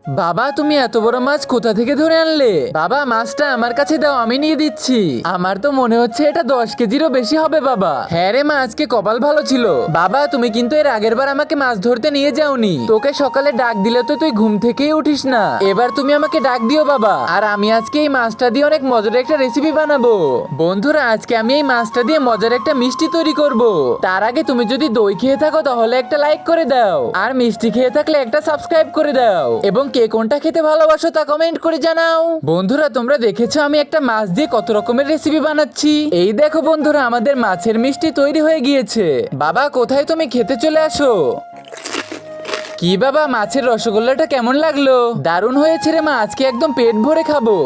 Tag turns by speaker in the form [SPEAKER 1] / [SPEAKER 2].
[SPEAKER 1] বাবা তুমি এত বড় মাছ কোথা থেকে ধরে আনলে? বাবা মাছটা আমার কাছে দাও, আমি নিয়ে দিচ্ছি। আমার তো মনে হচ্ছে এটা 10 কেজিরও বেশি হবে বাবা। হ্যাঁ রে মা, আজকে কপাল ভালো ছিল। বাবা তুমি কিন্তু এর আগের বার আমাকে মাছ ধরতে নিয়ে যাওনি। তোকে সকালে ডাক দিলে তো তুই ঘুম থেকেই উঠিস না। এবার তুমি আমাকে ডাক দিও বাবা। আর আমি আজকে এই মাছটা দিয়ে অনেক মজার একটা রেসিপি বানাবো। বন্ধুরা আজকে আমি এই মাছটা দিয়ে মজার একটা মিষ্টি তৈরি করব। তার আগে তুমি যদি দই খেয়ে থাকো তাহলে একটা লাইক করে দাও, আর মিষ্টি খেয়ে থাকলে একটা সাবস্ক্রাইব করে দাও, এবং কে কোনটা খেতে ভালোবাসো তা কমেন্ট করে জানাও। বন্ধুরা তোমরা দেখেছো আমি একটা মাছ দিয়ে কত রকমের রেসিপি বানাচ্ছি। এই দেখো বন্ধুরা আমাদের মাছের মিষ্টি তৈরি হয়ে গিয়েছে। বাবা কোথায় তুমি? খেতে চলে আসো। কি বাবা মাছের রসগোল্লাটা কেমন লাগলো? দারুণ হয়েছে রে মা, আজকে একদম পেট ভরে খাবো।